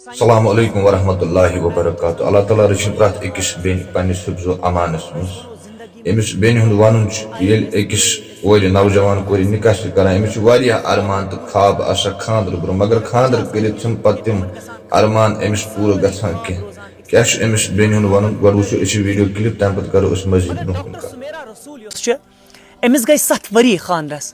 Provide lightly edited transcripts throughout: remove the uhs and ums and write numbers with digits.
Assalamu alaikum wa rahmatullahi wa barakatuh. Allah Ta'ala rıçın prat ekis ben pannis hıfzu amanısımız. Emis beni hund vanunç yel ekis oyli navjavan kori nikah karan emis variya arman tı khab aşa khandır bro magar khandır keli tüm pattim arman emis pura gasan ki. Kaş emis beni hund vanun varusu işi video klip tempat karo us masjid nuhun ka. Emis gay 7 vari khandras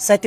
7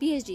PhD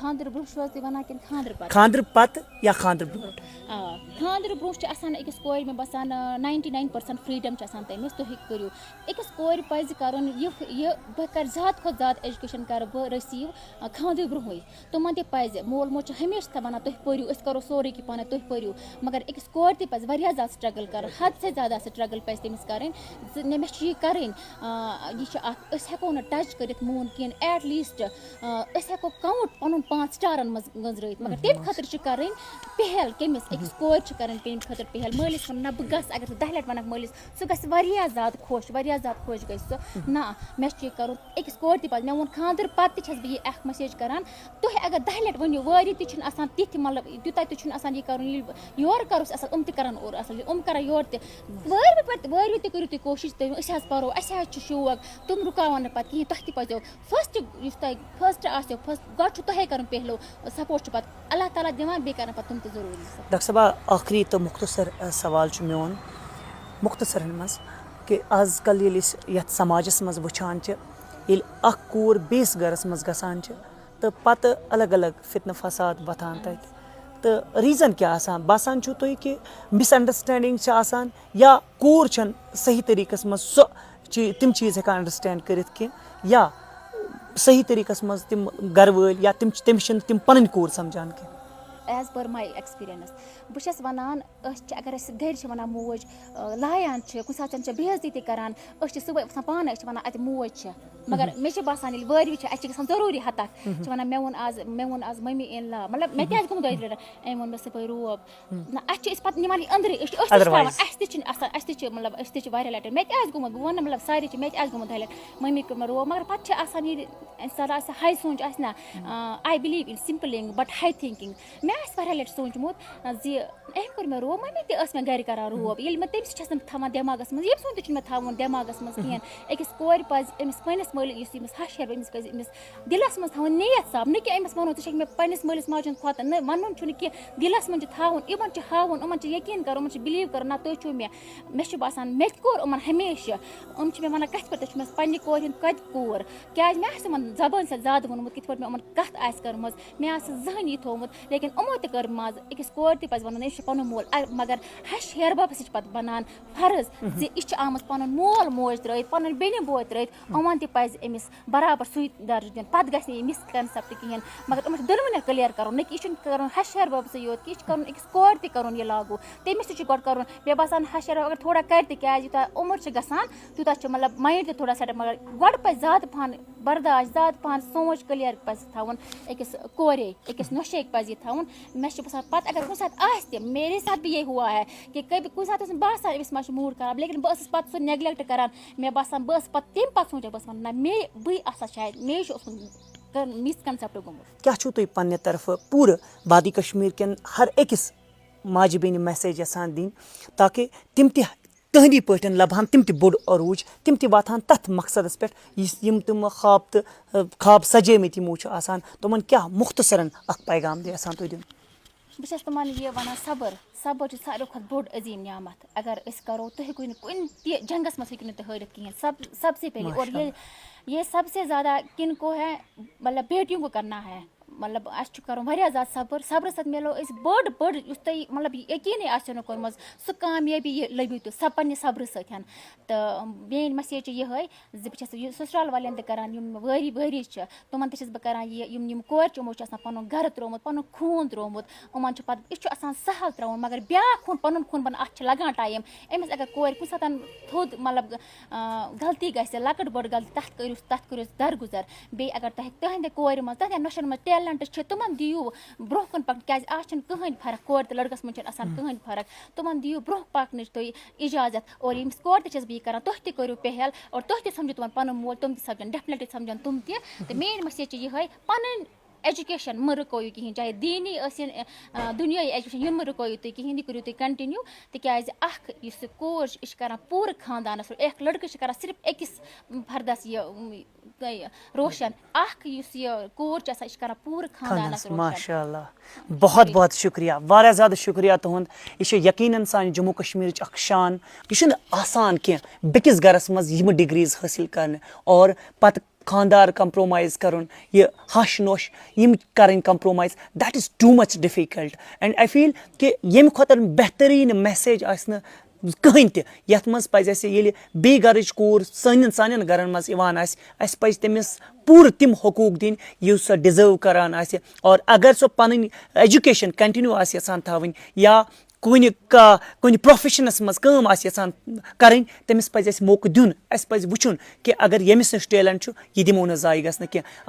خاندر برونٛہہ چھِو حظ تُہۍ وَنان کِنہٕ خاندرٕ پَتہٕ خاندر پتہٕ یا خاندر برونٛٹھ خاندرٕ برونٛہہ چھِ آسان أکِس کورِ مےٚ باسان 99% فرٛیٖڈم چھِ آسان تٔمِس تُہۍ کٔرِو أکِس کورِ پَزِ کَرُن یہِ بہٕ کَرٕ زیادٕ کھۄتہٕ زیادٕ ایجوکیشَن کَرٕ بہٕ رٔسیٖو خاندرٕ برونٛہٕے تِمَن تہِ پَزِ مول موج چھِ ہمیشہِ وَنان تُہۍ پٔرِو أسۍ کَرو سورُے کینٛہہ پانَے تُہۍ پٔرِو مگر أکِس کورِ تہِ پَزِ واریاہ زیادٕ سٹرٛگٕل کَرُن حد سے زیادٕ سٹرٛگٕل پَزِ تٔمِس کَرٕنۍ زِ مےٚ چھِ یہِ کَرٕنۍ یہِ چھِ اَکھ أسۍ ہٮ۪کو نہٕ ٹَچ کٔرِتھ موٗن کِہیٖنۍ ایٹ لیٖسٹ أسۍ ہٮ۪کو کاوُنٛٹ پَنُن 5 سٹارَن منٛز گٔنٛزرٲیِتھ مگر تَمہِ خٲطرٕ چھِ کَرٕنۍ پہل کٔمِس أکِس کورِ چھِ کَرٕنۍ تَمہِ خٲطرٕ پہل مٲلِس وَنُن نہ بہٕ گژھٕ اگر ژٕ 10 لَٹہِ وَنکھ مٲلِس سُہ گژھِ واریاہ زیادٕ خۄش گژھِ سُہ نہ مےٚ چھُ یہِ کَرُن أکِس کورِ تہِ پَزِ مےٚ ووٚن خاندر پَتہٕ تہِ چھَس بہٕ یہِ اکھ میسیج کَران تُہۍ اگر 10 لَٹہِ ؤنِو وٲری تہِ چھِنہٕ آسان تِتھۍ مطلب تیوٗتاہ تہِ چھُنہٕ آسان یہِ کَرُن ییٚلہِ یورٕ کَروس اَصٕل تہِ کَرَن اورٕ اَصٕل کَران یورٕ تہِ وٲروِ تہِ کٔرِو تُہۍ کوٗشِش تُہۍ أسۍ حظ پَرو اَسہِ حظ چھُ شوق تِم رُکاوَن نہٕ پَتہٕ کِہیٖنۍ تۄہہِ تہِ پَزیو فٔسٹ یُس تۄہہِ فٔسٹ آسیو گۄڈٕ چھُ تۄہے کَرُن پہلو سپوٹ چھُ پَتہٕ اللہ تعالیٰ دِوان بیٚیہِ کَرَن پَتہٕ تِم تہِ ضروٗری ڈاکٹر صٲبا ٲخری تہٕ مختصر سوال چھُ میون مختصرن منٛز کہِ آز کل ییٚلہِ أسۍ یَتھ سماجَس منٛز وٕچھان چھِ ییٚلہِ اکھ کوٗر بیٚیِس گَرَس منٛز گژھان چھِ تہٕ پَتہٕ الگ الگ فِتنہٕ فساد وۄتھان تَتہِ تہٕ ریٖزَن کیٛاہ آسان باسان چھُو تُہۍ کہِ مِس اَنڈَرسٕٹینٛڈِنٛگ چھِ آسان یا کوٗر چھَنہٕ صحیح طریٖقَس منٛز تِم چیٖز ہٮ۪کان اَنڈَرسٕٹینٛڈ کٔرِتھ کینٛہہ یا صحیح طریٖقَس منٛز تِم گَرٕ وٲلۍ یا تٔمِس چھِنہٕ تِم پَنٕنۍ کوٗر سَمجھان کینٛہہ ایز پر ماے ایٚکٕسپیٖریَنٕس بہٕ چھَس وَنان أسۍ چھِ اگر أسۍ گَرِ چھِ وَنان موج لایان چھِ کُنہِ ساتہٕ چھِ بے عزتی تہِ کَران أسۍ چھِ صُبحٲے وۄتھان پانَے أسۍ چھِ وَنان اَتہِ موج چھِ مگر مےٚ چھِ باسان ییٚلہِ وٲروِ چھِ اَسہِ چھِ گژھان ضروٗری ہَتَکھ چھِ وَنان مےٚ ووٚن آز مٔمی اِن لا مطلب مےٚ تہِ آسہِ گوٚمُت 2 لَٹہِ أمۍ ووٚن مےٚ صُبحٲے روب نہ اَسہِ چھِ أسۍ پَتہٕ نِوان یہِ أنٛدرٕ أسۍ چھِ ترٛاوان اَسہِ تہِ چھِنہٕ آسان اَسہِ تہِ چھِ مطلب أسۍ تہِ چھِ واریاہ لَٹہِ مےٚ تہِ آسہِ گوٚمُت بہٕ وَنہٕ مطلب سارے چھِ مےٚ تہِ آسہِ گوٚمُت 2 لَٹہِ مٔمی کوٚر مےٚ روب مگر پَتہٕ چھِ آسان ییٚلہِ اِنسان آسہِ ہاے سونٛچ آسہِ نہ آی بِلیٖو اِن سِمپٕلِنٛگ بَٹ ہاے تھِنٛکِنٛگ مےٚ آسہِ واریاہ لَٹہِ سوٗنٛچمُت زِ أمۍ کوٚر مےٚ روب مٔمی تہِ ٲس مےٚ گَرِ کَران روب ییٚلہِ مےٚ تٔمِس چھَس نہٕ تھاوان دٮ۪ماغَس منٛز ییٚمہِ سُنٛد تہِ چھُنہٕ مےٚ تھاوُن دٮ۪ماغَس منٛز کِہیٖنۍ أکِس کورِ پَزِ أمِس پنٛنِس مٲلِس یُس أمِس ہَش ہیٚرِ أمِس پَزِ أمِس دِلَس منٛز تھاوُن نیت صاف نہٕ کہِ أمِس وَنو ژٕ چھَکھ مےٚ پنٛنِس مٲلِس ماجہِ ہُنٛد کھۄتہٕ نہ وَنُن چھُنہٕ کینٛہہ دِلَس منٛز چھُ تھاوُن یِمَن چھُ ہاوُن یِمَن چھُ یقیٖن کَرُن یِمَن چھُ بِلیٖو کَرُن نہ تُہۍ چھُو مےٚ چھُ باسان مےٚ تہِ کوٚر یِمَن ہمیشہِ یِم چھِ مےٚ وَنان کَتھ پٲٹھۍ تُہۍ چھُو مےٚ پنٛنہِ کورِ ہُنٛد کَتہِ کوٗر کیٛازِ مےٚ آسہِ یِمَن زبٲنۍ سۭتۍ زیادٕ ووٚنمُت کِتھ پٲٹھۍ مےٚ یِمَن کَتھ آسہِ کٔرمٕژ مےٚ آسہِ زٕہٕنۍ یہِ تھوٚومُت لیکِن یِمو تہِ کٔر منٛزٕ أکِس کورِ تہِ پَزِ وَنُن أمِس چھُ پَنُن مول مگر ہَش ہیٚہربَبَس چھِ پَتہٕ بَنان فرض زِ یہِ چھِ آمٕژ پَنُن مول موج ترٛٲیِتھ پَنُن بیٚنہِ بوے ترٛٲیِتھ یِمَن تہِ پَزِ أمِس برابر سُے درجہٕ دیُن پَتہٕ گژھِ نہٕ یہِ مِسکَنسیپٹ کِہیٖنۍ مگر یِمَن چھِ دۄنوٕنی کٕلیَر کَرُن نہ کہِ یہِ چھُنہٕ کَرُن ہَش ہیٚہربَبسٕے یوت کہِ یہِ چھُ کَرُن أکِس کورِ تہِ کَرُن یہِ لاگوٗ تٔمِس تہِ چھُ گۄڈٕ کَرُن مےٚ باسان ہَش ہیٚہربَب اگر تھوڑا کَرِ تہِ کیٛازِ یوٗتاہ عُمر چھِ گژھان تیوٗتاہ چھُ مطلب مایِنٛڈ تہِ تھوڑا سیٚٹَپ مگر گۄڈٕ پَزِ زیادٕ پَہَن برداش زیادٕ پَہَن سونٛچ کٕلیَر پَزِ تھاوُن أکِس کورے أکِس نۄشے پَزِ یہِ تھاوُن مےٚ چھُ باسان پَتہٕ اگر کُنہِ ساتہٕ آسہِ تہِ میرے ساتھ بھی یہِ ہوا ہے کہِ کُنہِ ساتہٕ اوس نہٕ باسان أمِس ما چھُ موٗڈ خراب لیکِن بہٕ ٲسٕس پَتہٕ سُہ نیگلیکٹ کَران مےٚ باسان بہٕ ٲسٕس پَتہٕ تَمہِ پَتہٕ سونٛچان بہٕ ٲسٕس وَنان نہ بٕے آسان شاید مے چھُ اوسمُت مِسکَنسیپٹ گوٚمُت کیٛاہ چھُو تُہۍ پنٛنہِ طرفہٕ پوٗرٕ وادی کشمیٖر کٮ۪ن ہر أکِس ماجہِ بیٚنہِ میسیج یَژھان دِنۍ تاکہِ تِم تہِ تٕہٕنٛدی پٲٹھۍ لَبہٕ ہن تِم تہِ بوٚڑ عروٗج تِم تہِ واتہٕ ہن تَتھ مقصدَس پٮ۪ٹھ یِم تِم خواب سَجٲمٕتۍ یِمو چھِ آسان تِمَن کیٛاہ مختصرن اکھ پیغام تہِ یَژھان تُہۍ دیُن بہٕ چھَس تِمَن یہِ وَنان صبر چھُ ساروی کھۄتہٕ بوٚڑ عظیٖم نعمت اگر أسۍ کَرو تُہۍ ہیٚکِو نہٕ کُنہِ تہِ جنٛگَس منٛز ہیٚکِو نہٕ تُہۍ ہٲرِتھ کِہیٖنۍ سب سے پہلے اور یہ سب سے زیادہ کِن کو ہے مطلب بیٹیوں کو کرنا ہے مطلب اَسہِ چھُ کَرُن واریاہ زیادٕ صبر صبرٕ سۭتۍ میلو أسۍ بٔڑ یُس تۄہہِ مطلب یقیٖنٕے آسیو نہٕ کوٚرمُت سُہ کامیٲبی یہِ لٔبِو تُہۍ سۄ پنٛنہِ صبرٕ سۭتۍ تہٕ میٛٲنۍ مسیج چھِ یِہوٚے زِ بہٕ چھَس یہِ سُسرال والٮ۪ن تہِ کَران یِم وٲری چھِ تِمَن تہِ چھَس بہٕ کَران یہِ یِم کورِ چھِ یِمو چھُ آسان پَنُن گَرٕ ترٛوومُت پَنُن خوٗن ترٛوومُت یِمَن چھُ پَتہٕ یہِ چھُ آسان سہل ترٛاوُن مگر بیٛاکھ خوٗن پَنُن خوٗن بَنان اَتھ چھِ لَگان ٹایم أمِس اگر کورِ کُنہِ ساتہٕ تھوٚد مطلب غلطی گژھِ لۄکٕٹ بٔڑ غلطی تَتھ کٔرِو درگُزر بیٚیہِ اگر تۄہہِ تٕہٕنٛدِ کورِ منٛز تٕہٕنٛدٮ۪ن نۄشَن منٛز ٹیلَنٹ چھِ تِمَن دِیِو برونٛہہ کُن پَکُن کیٛازِ آز چھِنہٕ کٕہٕنۍ فرق کورِ تہٕ لٔڑکَس منٛز چھِنہٕ آسان کٕہٕنۍ فرق تِمَن دِیِو برونٛہہ پَکنٕچ تُہۍ اِجازت اور ییٚمِس کورِ تہِ چھَس بہٕ یہِ کَران تُہۍ تہِ کٔرِو پہل اور تُہۍ تہِ سَمجھِو تِمَن پَنُن مول تِم تہِ سَمجھن ڈٮ۪فنِٹلی سَمجھن تِم تہِ تہٕ میٛٲنۍ مسیج چھِ یِہوٚے پَنٕنۍ ایجوکیشَن مہٕ رُکٲیِو کِہیٖنۍ چاہے دیٖنی ٲسِن دُنیٲیی ایجوکیشَن یِم مہٕ رُکٲیِو تُہۍ کِہیٖنۍ یہِ کٔرِو تُہۍ کَنٹِنیوٗ تِکیٛازِ اکھ یُس یہِ کوٗر چھِ یہِ چھِ کَران پوٗرٕ خاندانَس اکھ لٔڑکہٕ چھِ کَران صرف أکِس فردَس یہِ روشَن اکھ یُس یہِ کوٗر چھِ آسان یہِ چھِ کَران پوٗرٕ خاندانَس ماشاء اللہ بہت بہت شُکریہ واریاہ زیادٕ شُکریہ تُہُنٛد یہِ چھِ یقیٖناً سانہِ جموں کشمیٖرٕچ اکھ شان یہِ چھُنہٕ آسان کینٛہہ بیٚکِس گَرَس منٛز یِمہٕ ڈِگریٖز حٲصِل کَرنہِ اور پَتہٕ خاندار کمپرومایز کَرُن یہِ ہش نوش یِم کَرٕنۍ compromise that is too much difficult and I feel کہِ ییٚمہِ کھۄتہٕ بہتریٖن میسیج آسہِ نہٕ کٕہٕنۍ تہِ یَتھ منٛز پَزِ اَسہِ ییٚلہِ بیٚیہِ گَرٕچ کوٗر سانٮ۪ن گَرَن منٛز یِوان آسہِ اَسہِ پَزِ تٔمِس پوٗرٕ تِم حقوٗق دِنۍ یُس سۄ ڈِزٲرٕو کَران آسہِ اور اگر سۄ پَنٕنۍ ایجوکیشَن کَنٹِنیوٗ آسہِ یَژھان تھاوٕنۍ یا کُنہِ پرٛوفیشنَس منٛز کٲم آسہِ یَژھان کَرٕنۍ تٔمِس پَزِ اَسہِ موقعہٕ دیُن اَسہِ پَزِ وٕچھُن کہِ اگر ییٚمِس نِش ٹیلَنٹ چھُ یہِ دِمو نہٕ ضایہِ گژھنہٕ کینٛہہ